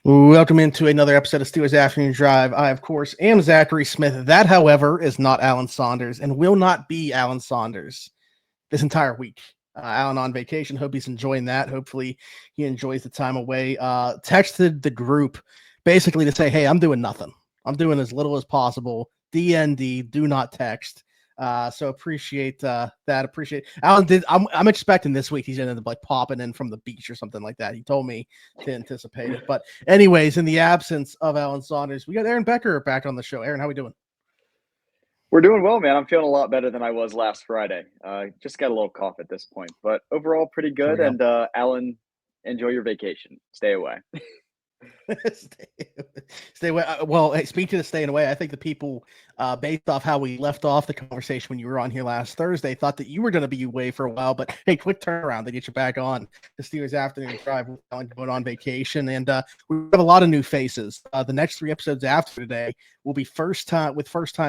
Welcome into another episode of Steelers Afternoon Drive. I, of course, am Zachary Smith. That, however, is not Alan Saunders and will not be Alan Saunders this entire week. Alan on vacation. Hope he's enjoying that. Hopefully he enjoys the time away. Texted the group basically to say, hey, I'm doing nothing. I'm doing as little as possible. DND, do not text. So appreciate that. Appreciate Alan. I'm expecting this week he's gonna end up like popping in from the beach or something like that. He told me to anticipate it. But anyways, in the absence of Alan Saunders, we got Aaron Becker back on the show. Aaron, how we doing? We're doing well, man. I'm feeling a lot better than I was last Friday. Just got a little cough at this point, but overall pretty good. And Alan, enjoy your vacation. Stay away. Stay away. Well, hey, speaking of staying away, I think the people, based off how we left off the conversation when you were on here last Thursday, thought that you were going to be away for a while. But hey, quick turnaround to get you back on the Steelers Afternoon Drive. We're going on vacation, and we have a lot of new faces. The next 3 episodes after today will be first time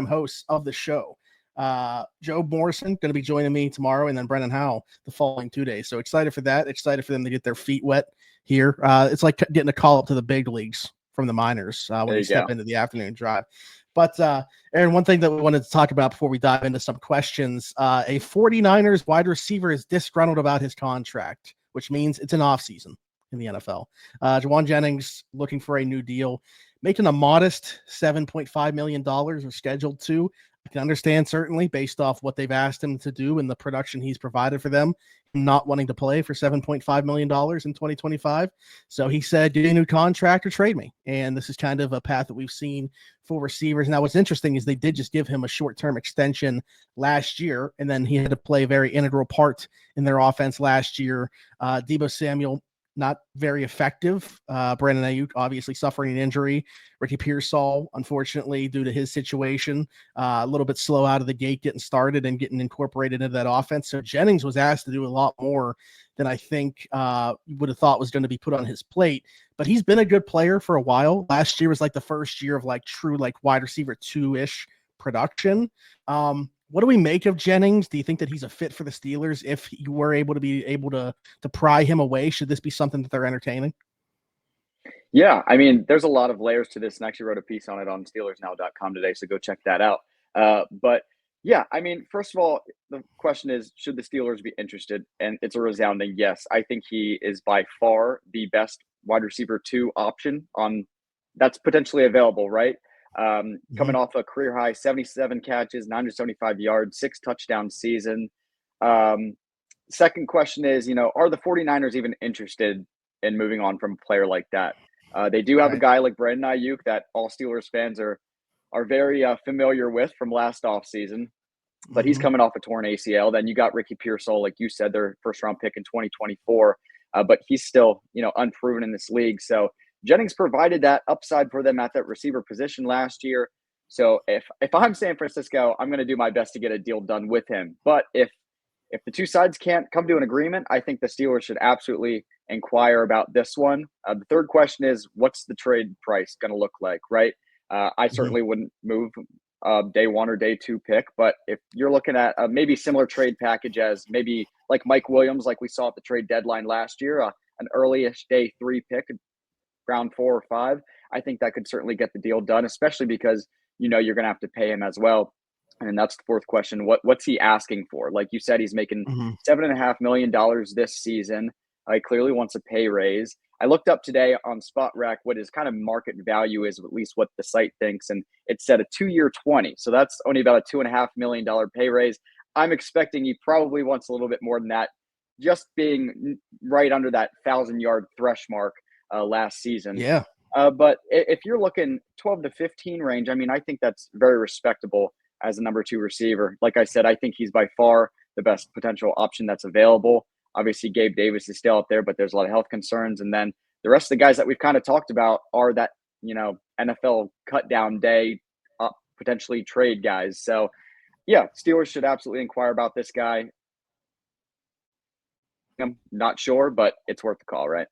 hosts of the show. Joe Morrison going to be joining me tomorrow, and then Brennan Howell the following 2 days. So excited for that. Excited for them to get their feet wet here. It's like getting a call up to the big leagues from the minors when you step into the afternoon drive. But Aaron, one thing that we wanted to talk about before we dive into some questions, a 49ers wide receiver is disgruntled about his contract, which means it's an off season in the NFL. Jauan Jennings looking for a new deal, making a modest $7.5 million or scheduled to. I can understand, certainly, based off what they've asked him to do and the production he's provided for them, not wanting to play for $7.5 million in 2025. So he said, get a new contract or trade me. And this is kind of a path that we've seen for receivers. Now, what's interesting is they did just give him a short-term extension last year, and then he had to play a very integral part in their offense last year. Deebo Samuel, not very effective. Brandon Ayuk obviously suffering an injury. Ricky Pearsall, unfortunately, due to his situation, a little bit slow out of the gate getting started and getting incorporated into that offense. So Jennings was asked to do a lot more than I think you would have thought was going to be put on his plate. But he's been a good player for a while. Last year was like the first year of like true like wide receiver 2-ish production. What do we make of Jennings? Do you think that he's a fit for the Steelers if you were able to pry him away? Should this be something that they're entertaining? Yeah, I mean, there's a lot of layers to this, and I actually wrote a piece on it on SteelersNow.com today, so go check that out. But yeah, I mean, first of all, the question is, should the Steelers be interested? And it's a resounding yes. I think he is by far the best wide receiver 2 option on that's potentially available, right? Coming off a career high 77 catches, 975 yards, 6 touchdown season. Second question is, are the 49ers even interested in moving on from a player like that? They do have a guy like Brandon Ayuk that all Steelers fans are very familiar with from last offseason, but he's coming off a torn ACL. Then you got Ricky Pearsall, like you said, their first round pick in 2024, but he's still unproven in this league. So Jennings provided that upside for them at that receiver position last year. So if I'm San Francisco, I'm going to do my best to get a deal done with him. But if the two sides can't come to an agreement, I think the Steelers should absolutely inquire about this one. The third question is, what's the trade price going to look like, right? I certainly wouldn't move day 1 or day 2 pick, but if you're looking at maybe similar trade package as maybe like Mike Williams, like we saw at the trade deadline last year, an early-ish day 3 pick, round 4 or 5, I think that could certainly get the deal done, especially because you're going to have to pay him as well. And that's the fourth question. What's he asking for? Like you said, he's making $7.5 million this season. He clearly wants a pay raise. I looked up today on SpotRec what his kind of market value is, at least what the site thinks, and it said a 2-year 20. So that's only about a $2.5 million pay raise. I'm expecting he probably wants a little bit more than that, just being right under that 1,000-yard thresh mark last season. Yeah. But if you're looking 12 to 15 range, I mean, I think that's very respectable as a number 2 receiver. Like I said, I think he's by far the best potential option that's available. Obviously, Gabe Davis is still up there, but there's a lot of health concerns. And then the rest of the guys that we've kind of talked about are that, NFL cut down day, potentially trade guys. So, yeah, Steelers should absolutely inquire about this guy. I'm not sure, but it's worth the call, right?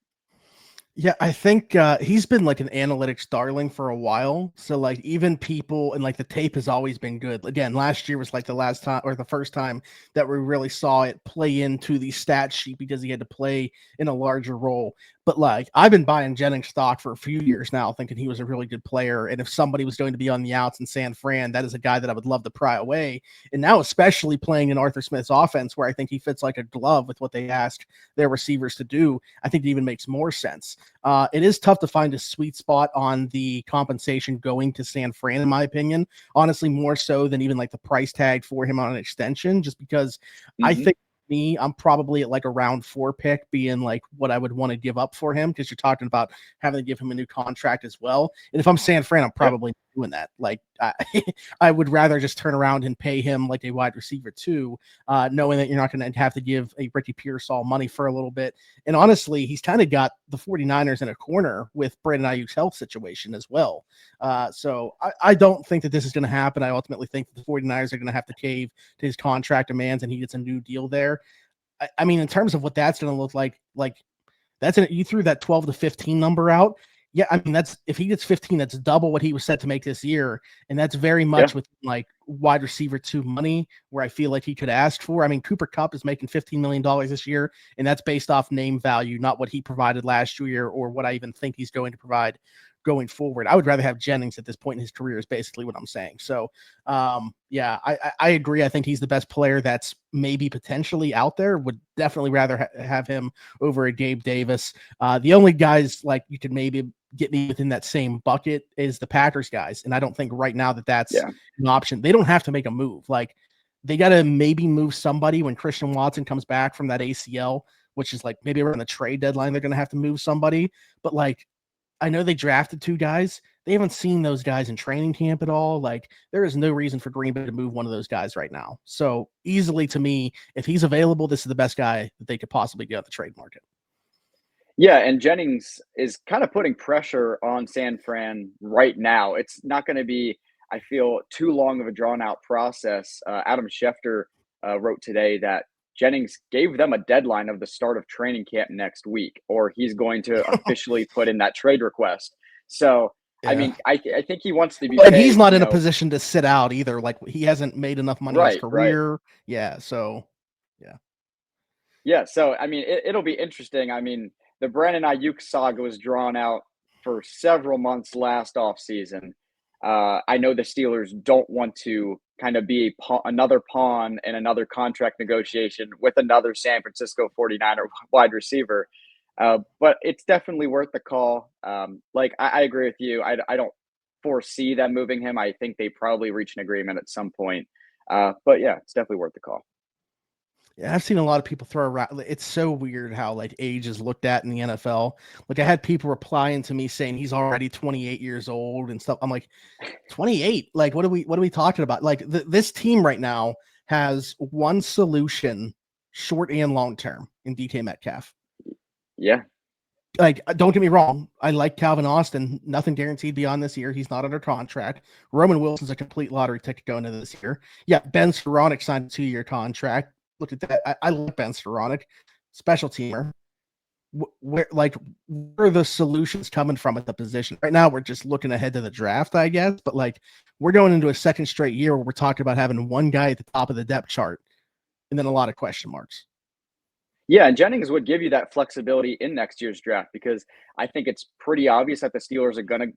Yeah, I think he's been like an analytics darling for a while. So like even people and like the tape has always been good. Again, last year was like the last time or the first time that we really saw it play into the stat sheet because he had to play in a larger role. But like, I've been buying Jennings stock for a few years now, thinking he was a really good player. And if somebody was going to be on the outs in San Fran, that is a guy that I would love to pry away. And now, especially playing in Arthur Smith's offense, where I think he fits like a glove with what they ask their receivers to do, I think it even makes more sense. It is tough to find a sweet spot on the compensation going to San Fran, in my opinion. Honestly, more so than even like the price tag for him on an extension, just because I think I'm probably at like a round 4 pick being like what I would want to give up for him, because you're talking about having to give him a new contract as well. And if I'm San Fran, I'm probably doing that. Like I would rather just turn around and pay him like a wide receiver too, knowing that you're not going to have to give a Ricky Pearsall money for a little bit. And honestly, he's kind of got the 49ers in a corner with Brandon Ayuk's health situation as well. So I don't think that this is going to happen. I ultimately think that the 49ers are going to have to cave to his contract demands, and he gets a new deal there. I mean, in terms of what that's going to look like you threw that 12 to 15 number out. Yeah, I mean, that's, if he gets 15, that's double what he was set to make this year. And that's very much with like wide receiver 2 money, where I feel like he could ask for. I mean, Cooper Kupp is making $15 million this year, and that's based off name value, not what he provided last year or what I even think he's going to provide going forward. I would rather have Jennings at this point in his career, is basically what I'm saying. So yeah, I agree. I think he's the best player that's maybe potentially out there. Would definitely rather have him over a Gabe Davis. The only guys like you could maybe get me within that same bucket is the Packers guys. And I don't think right now that that's an option. They don't have to make a move. Like, they got to maybe move somebody when Christian Watson comes back from that ACL, which is like maybe around the trade deadline, they're going to have to move somebody. But like, I know they drafted 2 guys. They haven't seen those guys in training camp at all. Like, there is no reason for Green Bay to move one of those guys right now. So easily, to me, if he's available, this is the best guy that they could possibly get on the trade market. Yeah, and Jennings is kind of putting pressure on San Fran right now. It's not going to be, I feel, too long of a drawn-out process. Adam Schefter wrote today that Jennings gave them a deadline of the start of training camp next week, or he's going to officially put in that trade request. So, I mean, I think he wants to be and paid, he's not in a position to sit out either. Like, he hasn't made enough money in his career. Right. Yeah, so, Yeah, so, I mean, it'll be interesting. I mean, the Brandon Ayuk saga was drawn out for several months last offseason. I know the Steelers don't want to kind of be another pawn in another contract negotiation with another San Francisco 49er wide receiver, but it's definitely worth the call. Like, I agree with you. I don't foresee them moving him. I think they probably reach an agreement at some point. But yeah, it's definitely worth the call. Yeah, I've seen a lot of people throw around. It's so weird how like age is looked at in the NFL. Like, I had people replying to me saying he's already 28 years old and stuff. I'm like, 28? Like, what are we talking about? Like, this team right now has one solution, short and long term, in DK Metcalf. Yeah. Like, don't get me wrong, I like Calvin Austin. Nothing guaranteed beyond this year. He's not under contract. Roman Wilson's a complete lottery ticket going into this year. Yeah, Ben Skoranek signed a 2-year contract. Look at that. I like Ben Skoranek, special teamer. Where are the solutions coming from at the position? Right now, we're just looking ahead to the draft, I guess. But like, we're going into a second straight year where we're talking about having one guy at the top of the depth chart and then a lot of question marks. Yeah, and Jennings would give you that flexibility in next year's draft, because I think it's pretty obvious that the Steelers are going to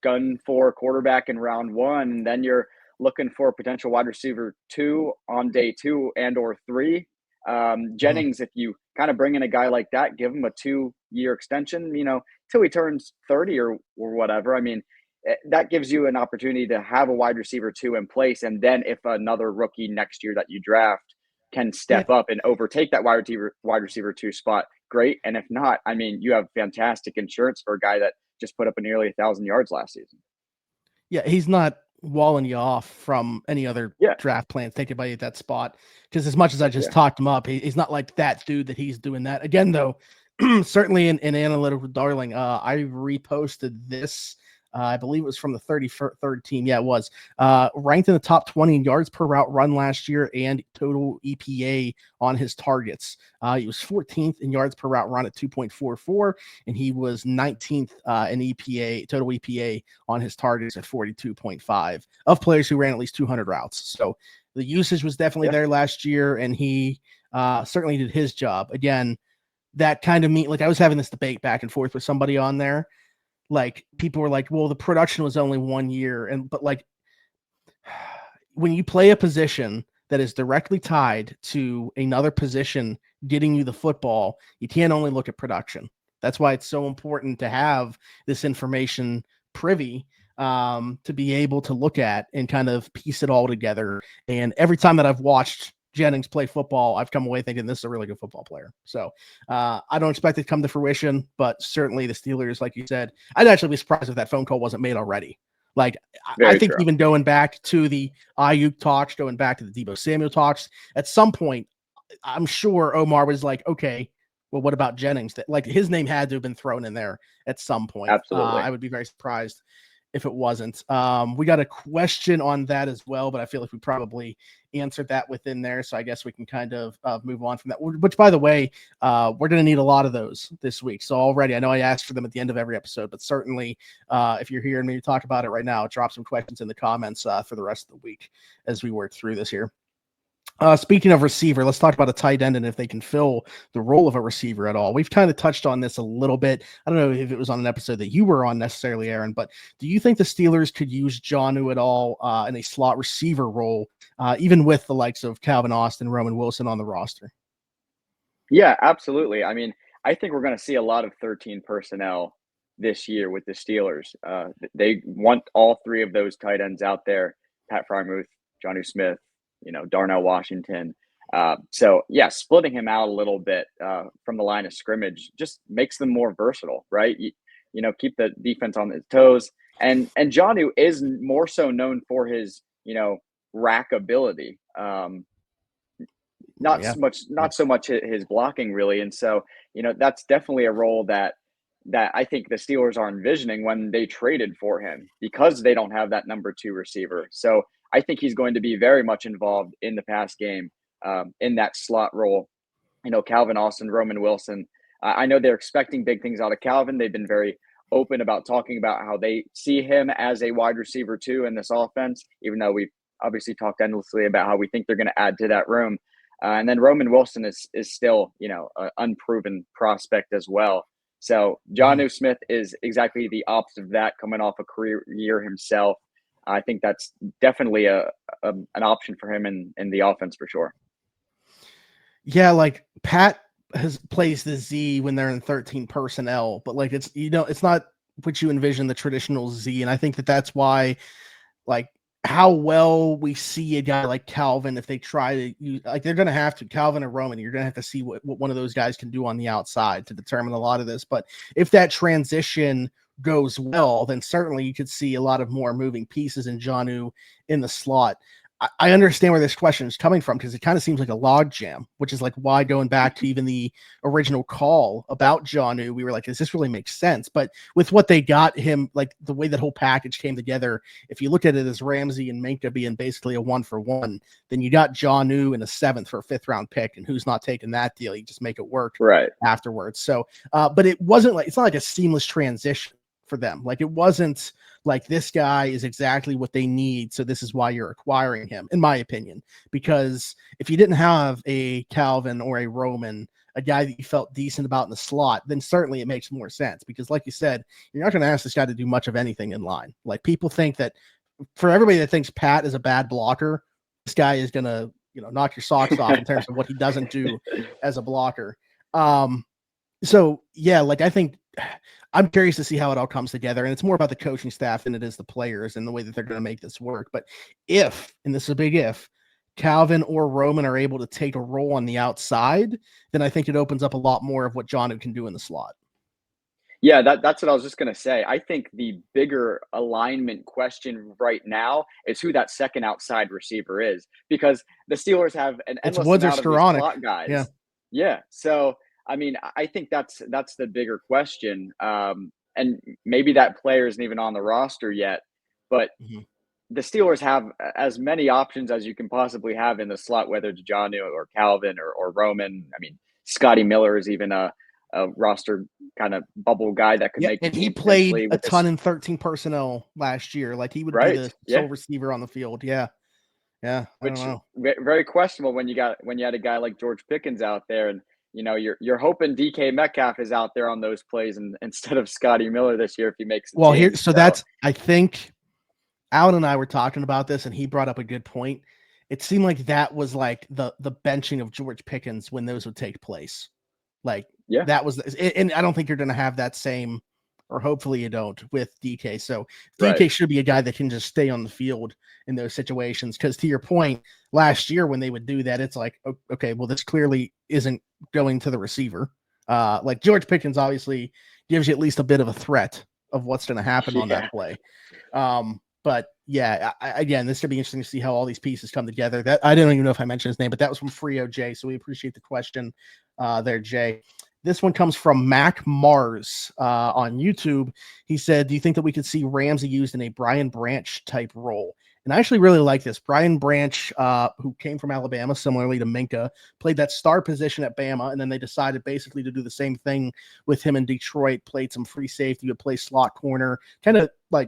gun for a quarterback in round 1, and then you're looking for a potential wide receiver 2 on day 2 and or 3. Jennings, if you kind of bring in a guy like that, give him a 2-year extension, you know, till he turns 30 or whatever. I mean, that gives you an opportunity to have a wide receiver 2 in place. And then if another rookie next year that you draft can step up and overtake that wide receiver 2 spot, great. And if not, I mean, you have fantastic insurance for a guy that just put up nearly 1,000 yards last season. Yeah, he's not walling you off from any other draft plan thinking about you at that spot, because as much as I just talked him up, he's not like that dude that he's doing that again, though. Certainly an analytical darling. I reposted this. I believe it was from the 33rd team. Yeah, it was ranked in the top 20 in yards per route run last year and total EPA on his targets. He was 14th in yards per route run at 2.44, and he was 19th in EPA, total EPA on his targets at 42.5 of players who ran at least 200 routes. So the usage was definitely there last year, and he certainly did his job. Again, that kind of mean, like I was having this debate back and forth with somebody on there. Like people were like, well, the production was only 1 year. But like when you play a position that is directly tied to another position getting you the football, you can't only look at production. That's why it's so important to have this information privy, to be able to look at and kind of piece it all together. And every time that I've watched Jennings play football, I've come away thinking this is a really good football player. So I don't expect it to come to fruition, but certainly the Steelers, like you said, I'd actually be surprised if that phone call wasn't made already. Like, I think even going back to the Ayuk talks, going back to the Deebo Samuel talks, at some point, I'm sure Omar was like, okay, well, what about Jennings? That, like, his name had to have been thrown in there at some point. Absolutely. I would be very surprised if it wasn't. We got a question on that as well, but I feel like we probably answered that within there. So I guess we can kind of move on from that, which, by the way, we're going to need a lot of those this week. So already, I know I asked for them at the end of every episode, but certainly if you're hearing me talk about it right now, drop some questions in the comments for the rest of the week as we work through this here. Speaking of receiver, let's talk about a tight end and if they can fill the role of a receiver at all. We've kind of touched on this a little bit. I don't know if it was on an episode that you were on necessarily, Aaron, but do you think the Steelers could use Jonnu at all in a slot receiver role, even with the likes of Calvin Austin, Roman Wilson on the roster? Yeah, absolutely. I mean, I think we're going to see a lot of 13 personnel this year with the Steelers. They want all three of those tight ends out there: Pat Freiermuth, Jonnu Smith, Darnell Washington. So yeah, splitting him out a little bit from the line of scrimmage just makes them more versatile, right? Keep the defense on its toes. And Jonnu is more so known for his, rack ability. Not so much his blocking really. And so, that's definitely a role that I think the Steelers are envisioning when they traded for him, because they don't have that number 2 receiver. So I think he's going to be very much involved in the pass game, in that slot role. Calvin Austin, Roman Wilson. I know they're expecting big things out of Calvin. They've been very open about talking about how they see him as a wide receiver too in this offense, even though we've obviously talked endlessly about how we think they're going to add to that room. And then Roman Wilson is still, an unproven prospect as well. So Jonnu Smith is exactly the opposite of that, coming off a career year himself. I think that's definitely an option for him in the offense for sure. Yeah, like Pat plays the Z when they're in 13 personnel, but like it's not what you envision the traditional Z, and I think that's why, like, how well we see a guy like Calvin, if they try to use, like, they're going to have to, Calvin or Roman, you're going to have to see what one of those guys can do on the outside to determine a lot of this. But if that transition goes well, then certainly you could see a lot of more moving pieces in Jonnu in the slot. I understand where this question is coming from, because it kind of seems like a log jam, which is like why, going back to even the original call about Jonnu, we were like, does this really make sense? But with what they got him, like the way that whole package came together, if you look at it as Ramsey and Minka being basically a 1-for-1, then you got Jonnu in a 7th for a 5th round pick, and who's not taking that deal? You just make it work right afterwards. So, but it wasn't like, it's not like a seamless transition for them. Like, it wasn't like this guy is exactly what they need, so this is why you're acquiring him, in my opinion. Because if you didn't have a Calvin or a Roman, a guy that you felt decent about in the slot, then certainly it makes more sense. Because like you said, you're not going to ask this guy to do much of anything in line. Like, people think that, for everybody that thinks Pat is a bad blocker, this guy is going to, knock your socks off in terms of what he doesn't do as a blocker. So yeah, like, I think I'm curious to see how it all comes together, and it's more about the coaching staff than it is the players and the way that they're going to make this work. But if, and this is a big if, Calvin or Roman are able to take a role on the outside, then I think it opens up a lot more of what Jonnu can do in the slot. Yeah, that's what I was just going to say. I think the bigger alignment question right now is who that second outside receiver is, because the Steelers have an endless amount of these slot guys. Yeah. So, I mean, I think that's the bigger question. And maybe that player isn't even on the roster yet, but the Steelers have as many options as you can possibly have in the slot, whether it's Jonnu or Calvin or Roman. I mean, Scotty Miller is even a roster kind of bubble guy that could make. And he played a ton in 13 personnel last year. Like, he would be the sole receiver on the field. Yeah. Which very questionable when you had a guy like George Pickens out there. And you're hoping DK Metcalf is out there on those plays instead of Scotty Miller this year if he makes the Well, team. that's, I think Alan and I were talking about this, and he brought up a good point. It seemed like that was like the benching of George Pickens when those would take place. Like, yeah, that was, and I don't think you're going to have that same, or hopefully you don't, with DK. So DK right. should be a guy that can just stay on the field in those situations. Because to your point, last year when they would do that, it's like, okay, well, this clearly isn't going to the receiver. Like George Pickens obviously gives you at least a bit of a threat of what's going to happen on that play. But yeah, again, this should be interesting to see how all these pieces come together. That I didn't even know if I mentioned his name, but that was from Frio J. So we appreciate the question there, Jay. This one comes from Mac Mars on YouTube. He said, do you think that we could see Ramsey used in a Brian Branch type role? And I actually really like this. Brian Branch, who came from Alabama, similarly to Minka, played that star position at Bama, and then they decided basically to do the same thing with him in Detroit, played some free safety, would play slot corner, kind of like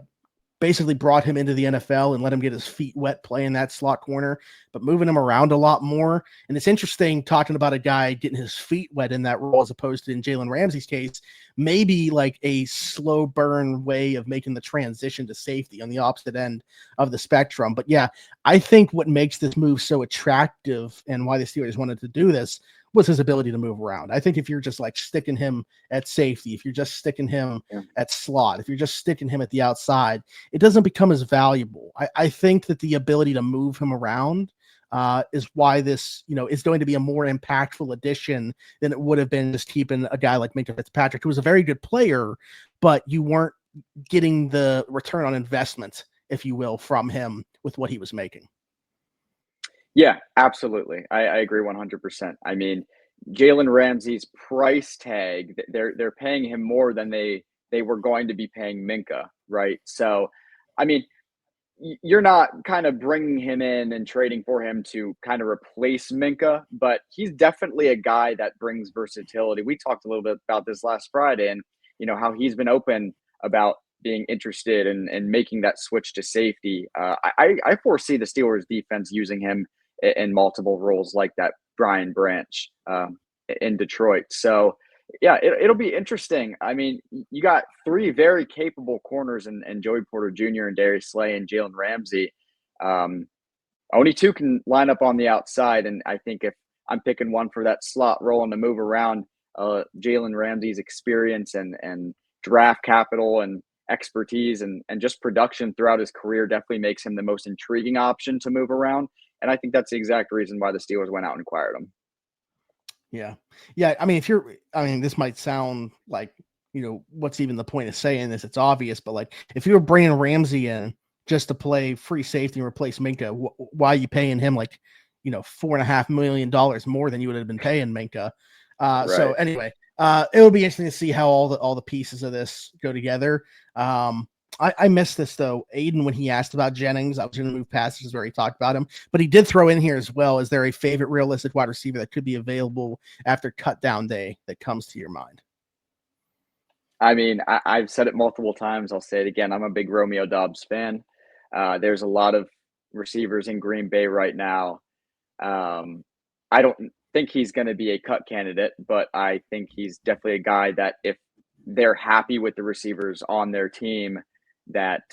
basically brought him into the NFL and let him get his feet wet playing that slot corner, but moving him around a lot more. And it's interesting talking about a guy getting his feet wet in that role as opposed to in Jalen Ramsey's case, maybe like a slow burn way of making the transition to safety on the opposite end of the spectrum. But yeah, I think what makes this move so attractive and why the Steelers wanted to do this was his ability to move around. I think if you're just like sticking him at safety, if you're just sticking him at slot, if you're just sticking him at the outside, it doesn't become as valuable. I think that the ability to move him around is why this, is going to be a more impactful addition than it would have been just keeping a guy like Minkah Fitzpatrick, who was a very good player, but you weren't getting the return on investment, if you will, from him with what he was making. Yeah, absolutely. I agree 100%. I mean, Jalen Ramsey's price tag, they're paying him more than they were going to be paying Minka, right? So, I mean, you're not kind of bringing him in and trading for him to kind of replace Minka, but he's definitely a guy that brings versatility. We talked a little bit about this last Friday and, how he's been open about being interested in making that switch to safety. I foresee the Steelers defense using him in multiple roles like that Brian Branch in Detroit. So, yeah, it'll be interesting. I mean, you got three very capable corners and Joey Porter Jr. and Darius Slay and Jalen Ramsey. Only two can line up on the outside, and I think if I'm picking one for that slot role and to move around, Jalen Ramsey's experience and draft capital and expertise and just production throughout his career definitely makes him the most intriguing option to move around. And I think that's the exact reason why the Steelers went out and acquired him. Yeah. Yeah. I mean, this might sound like, what's even the point of saying this? It's obvious, but like if you were bringing Ramsey in just to play free safety and replace Minka, why are you paying him like, $4.5 million more than you would have been paying Minka? Right. So anyway, it'll be interesting to see how all the pieces of this go together. I missed this though, Aiden, when he asked about Jennings. I was going to move passages where he talked about him, but he did throw in here as well. Is there a favorite realistic wide receiver that could be available after cut down day that comes to your mind? I mean, I've said it multiple times. I'll say it again. I'm a big Romeo Doubs fan. There's a lot of receivers in Green Bay right now. I don't think he's going to be a cut candidate, but I think he's definitely a guy that if they're happy with the receivers on their team, that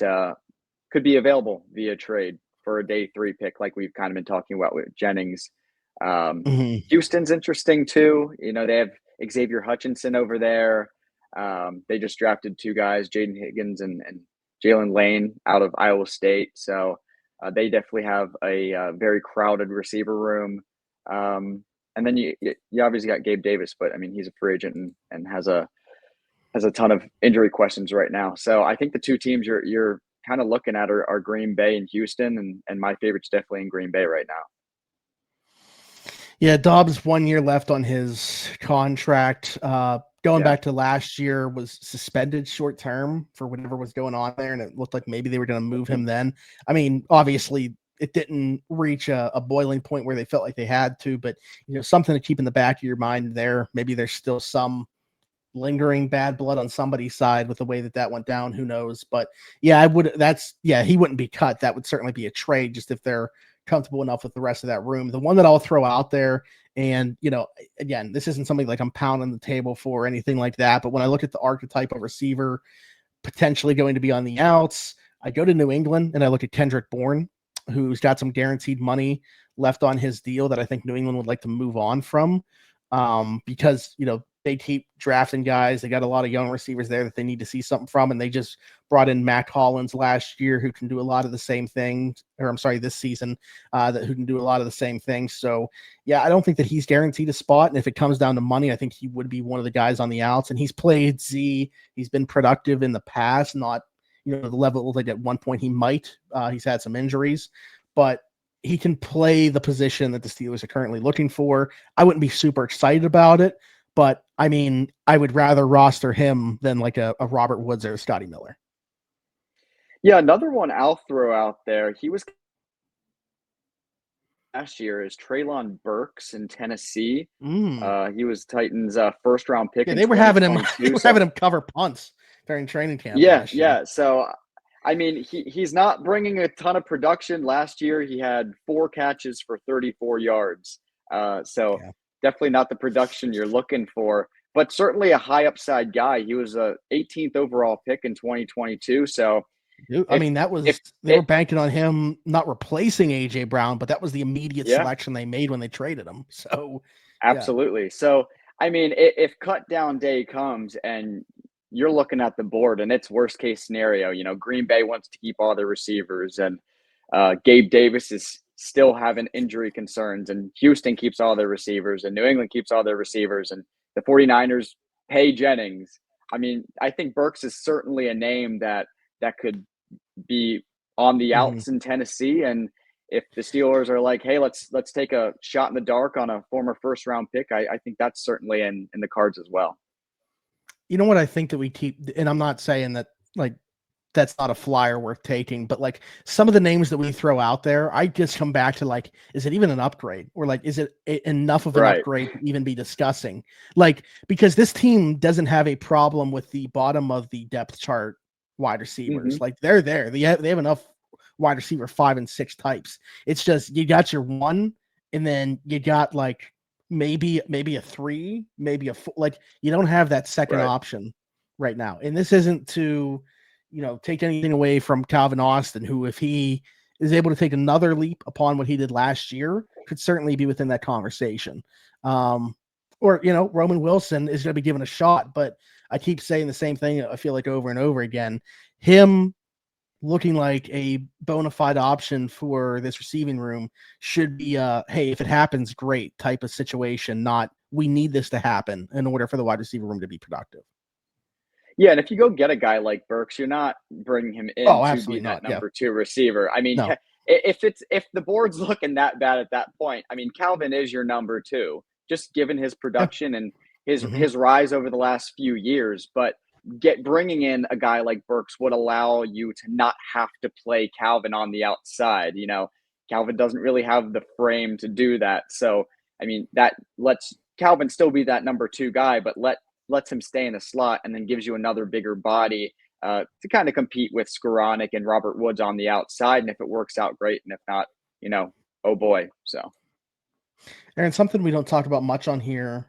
could be available via trade for a day 3 pick, like we've kind of been talking about with Jennings. Houston's interesting too. They have Xavier Hutchinson over there. They just drafted 2 guys, Jaden Higgins and Jalen Lane out of Iowa State. So they definitely have a very crowded receiver room. And then you obviously got Gabe Davis, but I mean, he's a free agent and has a ton of injury questions right now. So I think the 2 teams you're kind of looking at are Green Bay and Houston, and my favorite's definitely in Green Bay right now. Yeah, Dobbs 1 year left on his contract. Going back to last year, was suspended short term for whatever was going on there, and it looked like maybe they were going to move him then. I mean, obviously, it didn't reach a boiling point where they felt like they had to, but something to keep in the back of your mind there. Maybe there's still some lingering bad blood on somebody's side with the way that went down. Who knows? But yeah, he wouldn't be cut. That would certainly be a trade just if they're comfortable enough with the rest of that room. The one that I'll throw out there And, again, this isn't something like I'm pounding the table for or anything like that. But when I look at the archetype of receiver potentially going to be on the outs, I go to New England and I look at Kendrick Bourne, who's got some guaranteed money left on his deal that I think New England would like to move on from, because, they keep drafting guys. They got a lot of young receivers there that they need to see something from. And they just brought in Mac Hollins last year, who can do a lot of the same things, this season, who can do a lot of the same things. So yeah, I don't think that he's guaranteed a spot. And if it comes down to money, I think he would be one of the guys on the outs, and he's played Z. He's been productive in the past, not, the level like at one point he might, he's had some injuries, but he can play the position that the Steelers are currently looking for. I wouldn't be super excited about it, but I mean, I would rather roster him than like a Robert Woods or a Scotty Miller. Yeah, another one I'll throw out there. He was last year is Treylon Burks in Tennessee. He was Titans' first round pick. Yeah, in they were having him. They were so, having him cover punts during training camp. Yeah. So, I mean, he's not bringing a ton of production. Last year, he had 4 catches for 34 yards. Definitely not the production you're looking for, but certainly a high upside guy. He was a 18th overall pick in 2022. So, they were banking on him not replacing AJ Brown, but that was the immediate selection they made when they traded him. So, absolutely. So, I mean, if cut down day comes and you're looking at the board and it's worst case scenario, Green Bay wants to keep all their receivers, and Gabe Davis is still having injury concerns, and Houston keeps all their receivers, and New England keeps all their receivers, and the 49ers pay Jennings. I mean, I think Burks is certainly a name that could be on the outs in Tennessee. And if the Steelers are like, hey, let's take a shot in the dark on a former first round pick, I think that's certainly in the cards as well. You know what I think that we keep, and I'm not saying that like that's not a flyer worth taking, but like some of the names that we throw out there, I just come back to like, is it even an upgrade, or like, is it enough of an upgrade to even be discussing? Like, because this team doesn't have a problem with the bottom of the depth chart wide receivers. Like they're there. They have enough wide receiver 5 and 6 types. It's just, you got your 1, and then you got like maybe a 3, maybe a 4. Like you don't have that second option right now. And this isn't to, take anything away from Calvin Austin, who, if he is able to take another leap upon what he did last year, could certainly be within that conversation. Or, Roman Wilson is going to be given a shot, but I keep saying the same thing. I feel like over and over again, him looking like a bona fide option for this receiving room should be hey, if it happens, great type of situation, not we need this to happen in order for the wide receiver room to be productive. Yeah, and if you go get a guy like Burks, you're not bringing him in to be that number 2 receiver. I mean, if the board's looking that bad at that point, I mean, Calvin is your number 2, just given his production and his rise over the last few years. But bringing in a guy like Burks would allow you to not have to play Calvin on the outside. Calvin doesn't really have the frame to do that. So, I mean, that lets Calvin still be that number 2 guy, but lets him stay in the slot, and then gives you another bigger body to kind of compete with Skoranek and Robert Woods on the outside. And if it works out, great. And if not, oh boy. So, Aaron, something we don't talk about much on here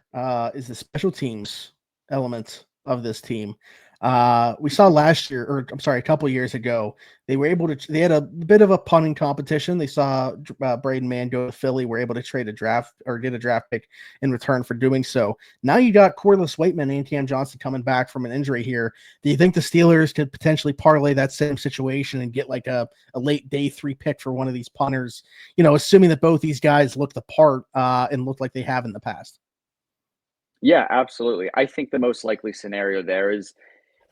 is the special teams element of this team. We saw last year, or I'm sorry, a couple of years ago, they had a bit of a punting competition. They saw Braden Mann go to Philly, were able to trade a draft or get a draft pick in return for doing so. Now you got Corliss Waitman and Cam Johnson coming back from an injury here. Do you think the Steelers could potentially parlay that same situation and get like a late day 3 pick for one of these punters, assuming that both these guys look the part and look like they have in the past? Yeah, absolutely. I think the most likely scenario there is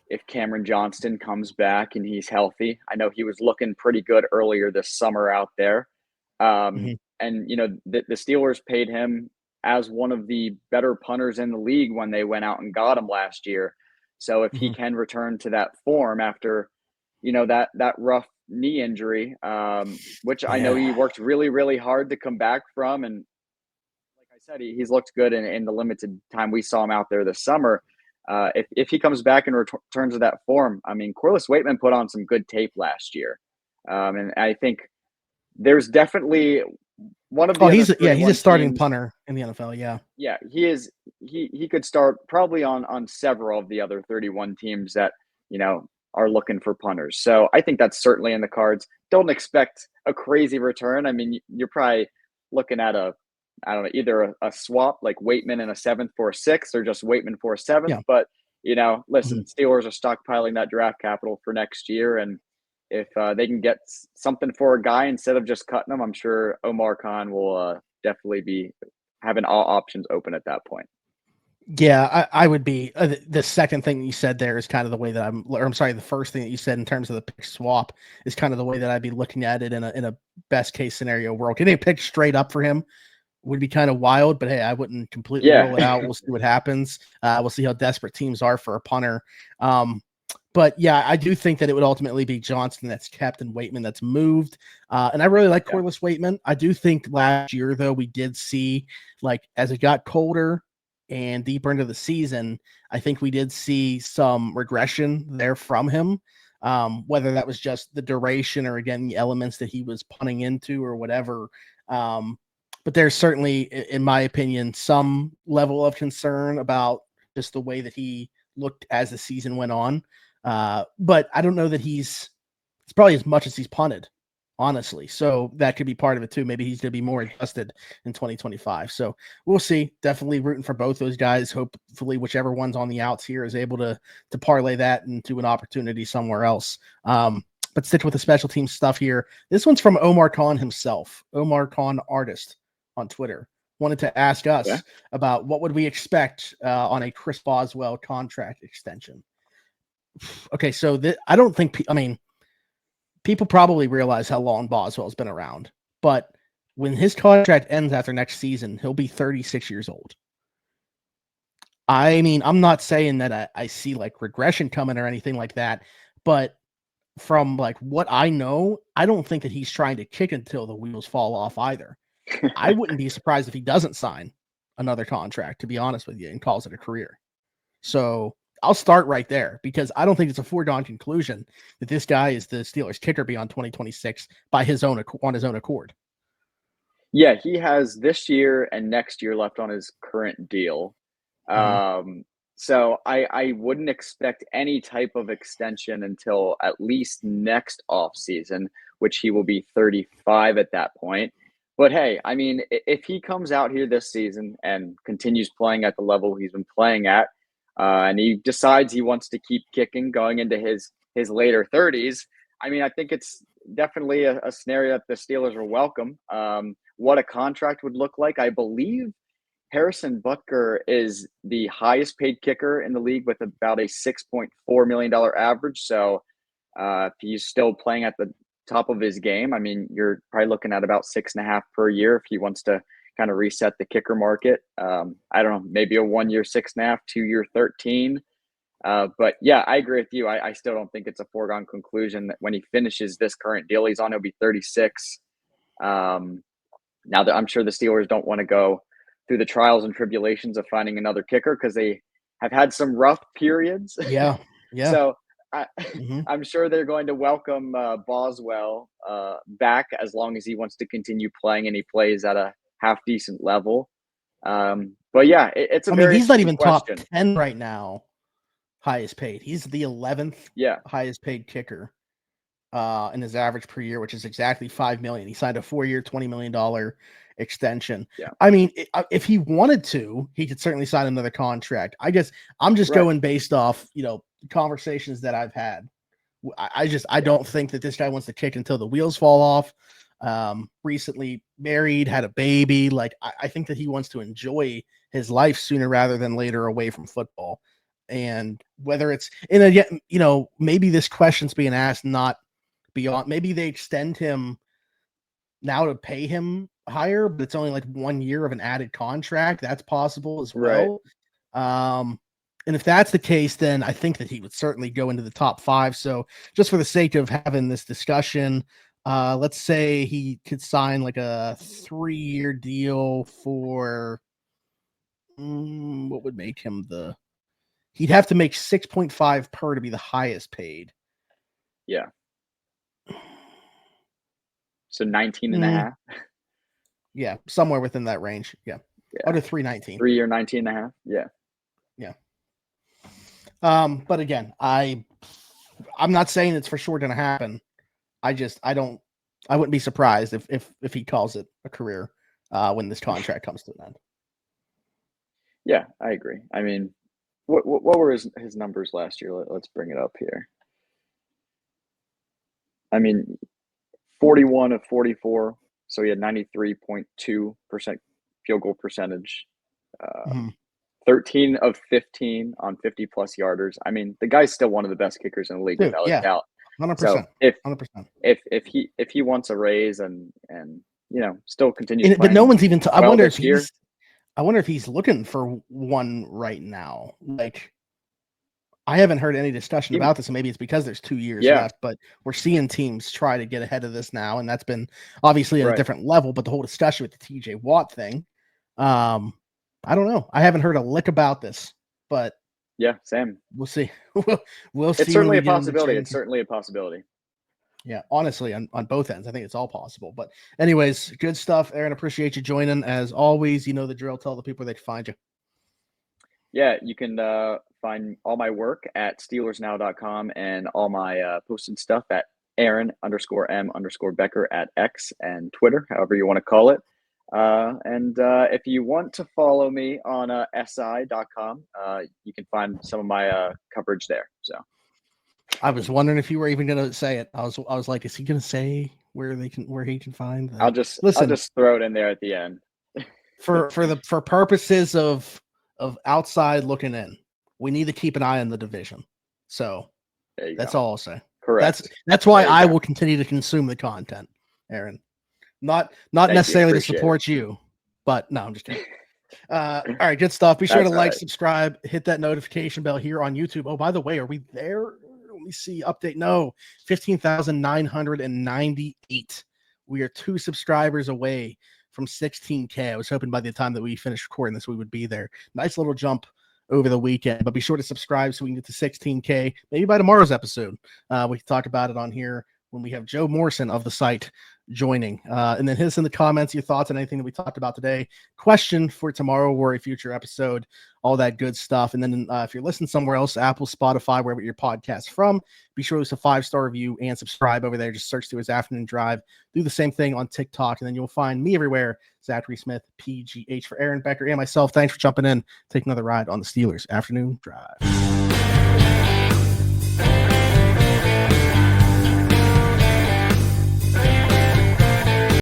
if Cameron Johnston comes back and he's healthy. I know he was looking pretty good earlier this summer out there. And, the Steelers paid him as one of the better punters in the league when they went out and got him last year. So if he can return to that form after, that rough knee injury, which I know he worked really, really hard to come back from. And like I said, he's looked good in the limited time we saw him out there this summer. If he comes back and returns to that form, I mean, Corliss Waitman put on some good tape last year. And I think there's definitely one of the he's a 31 starting teams, punter in the NFL. Yeah. Yeah, he is. He could start probably on several of the other 31 teams that are looking for punters. So I think that's certainly in the cards. Don't expect a crazy return. I mean, you're probably looking at I don't know, either a swap like Waitman in a 7th for a 6th, or just Waitman for a 7th. Yeah. But listen, Mhm. Steelers are stockpiling that draft capital for next year, and if they can get something for a guy instead of just cutting him, I'm sure Omar Khan will definitely be having all options open at that point. Yeah, I would be. The second thing you said there is kind of the way that I'm sorry, the first thing that you said in terms of the pick swap is kind of the way that I'd be looking at it in a best case scenario world. Getting a pick straight up for him would be kind of wild, but hey, I wouldn't completely rule it out. We'll see what happens. We'll see how desperate teams are for a punter. But yeah, I do think that it would ultimately be Johnston that's kept and Waitman that's moved. And I really like Corliss Waitman. I do think last year, though, we did see, like, as it got colder and deeper into the season, I think we did see some regression there from him. Whether that was just the duration or, again, the elements that he was punting into or whatever. But there's certainly, in my opinion, some level of concern about just the way that he looked as the season went on. But I don't know that it's probably as much as he's punted, honestly. So that could be part of it too. Maybe he's going to be more adjusted in 2025. So we'll see. Definitely rooting for both those guys. Hopefully, whichever one's on the outs here is able to parlay that into an opportunity somewhere else. But stick with the special team stuff here. This one's from Omar Khan himself, Omar Khan Artist on Twitter. Wanted to ask us about what would we expect on a Chris Boswell contract extension. Okay, so I don't think, people probably realize how long Boswell's been around, but when his contract ends after next season, he'll be 36 years old. I mean, I'm not saying that I see like regression coming or anything like that, but from like what I know, I don't think that he's trying to kick until the wheels fall off either. I wouldn't be surprised if he doesn't sign another contract, to be honest with you, and calls it a career. So I'll start right there because I don't think it's a foregone conclusion that this guy is the Steelers kicker beyond 2026 on his own accord. Yeah, he has this year and next year left on his current deal. So I wouldn't expect any type of extension until at least next offseason, which he will be 35 at that point. But hey, I mean, if he comes out here this season and continues playing at the level he's been playing at, and he decides he wants to keep kicking going into his later 30s, I mean, I think it's definitely a scenario that the Steelers will welcome. What a contract would look like, I believe Harrison Butker is the highest paid kicker in the league with about a $6.4 million average. So if he's still playing at the top of his game, I mean, you're probably looking at about 6.5 per year if he wants to kind of reset the kicker market. I don't know, maybe a 1 year 6.5, 2 year 13. But yeah, I agree with you. I still don't think it's a foregone conclusion that when he finishes this current deal he's on, he'll be 36. Now that I'm sure the Steelers don't want to go through the trials and tribulations of finding another kicker because they have had some rough periods. Yeah. So I'm sure they're going to welcome Boswell back as long as he wants to continue playing and he plays at a half decent level. But yeah, it's a very he's not even question. top 10 right now, highest paid. He's the 11th highest paid kicker in his average per year, which is exactly $5 million. He signed a 4-year, $20 million extension. Yeah. I mean, if he wanted to, he could certainly sign another contract. I guess I'm just going based off, conversations that I've had. I don't think that this guy wants to kick until the wheels fall off. Recently married, had a baby. Like, I think that he wants to enjoy his life sooner rather than later away from football. And whether it's, and again, maybe this question's being asked not beyond, maybe they extend him now to pay him higher, but it's only like 1 year of an added contract. That's possible as well. And if that's the case, then I think that he would certainly go into the top 5. So just for the sake of having this discussion, let's say he could sign like a 3-year deal for what would make him he'd have to make 6.5 per to be the highest paid. Yeah. So 19 and a half. Yeah, somewhere within that range. Yeah. Under 319. 3 year, 19.5. Yeah. Yeah. But again, I'm not saying it's for sure going to happen. I wouldn't be surprised if he calls it a career when this contract comes to an end. Yeah, I agree. I mean, what were his numbers last year? Let's bring it up here. I mean, 41 of 44, so he had 93.2% field goal percentage. 13 of 15 on 50-plus yarders. I mean, the guy's still one of the best kickers in the league without a doubt. 100%. So 100%. If he wants a raise and still continues, but no one's even. I wonder if he's looking for one right now. Like, I haven't heard any discussion about this, and maybe it's because there's 2 years left. But we're seeing teams try to get ahead of this now, and that's been obviously at a different level. But the whole discussion with the TJ Watt thing, I don't know. I haven't heard a lick about this, but yeah, Sam, we'll see. we'll see. It's certainly a possibility. It's certainly a possibility. Yeah, honestly, on both ends, I think it's all possible. But anyways, good stuff, Aaron. Appreciate you joining. As always, you know the drill. Tell the people where they can find you. Yeah, you can find all my work at SteelersNow.com and all my posted stuff at Aaron_M_Becker at X and Twitter, however you want to call it. And if you want to follow me on SI.com, you can find some of my coverage there. So I was wondering if you were even going to say it. I was like, is he going to say where he can find that? I'll just throw it in there at the end. for purposes of outside looking in, we need to keep an eye on the division. So that's all I'll say. Correct. That's why I will continue to consume the content, Aaron. Not necessarily to support you, but no, I'm just kidding. All right, good stuff. Be sure to like, subscribe, hit that notification bell here on YouTube. Oh, by the way, are we there? Let me see. Update. No, 15,998. We are 2 subscribers away from 16K. I was hoping by the time that we finish recording this, we would be there. Nice little jump over the weekend, but be sure to subscribe so we can get to 16K. Maybe by tomorrow's episode. We can talk about it on here when we have Joe Morrison of the site joining. And then hit us in the comments your thoughts on anything that we talked about today, question for tomorrow or a future episode, all that good stuff. And then if you're listening somewhere else, Apple, Spotify, wherever your podcast's from, be sure to leave a 5-star review and subscribe over there. Just search through his afternoon drive. Do the same thing on TikTok, and then you'll find me everywhere, Zachary Smith, PGH. For Aaron, Becker, and myself, thanks for jumping in. Take another ride on the Steelers Afternoon Drive.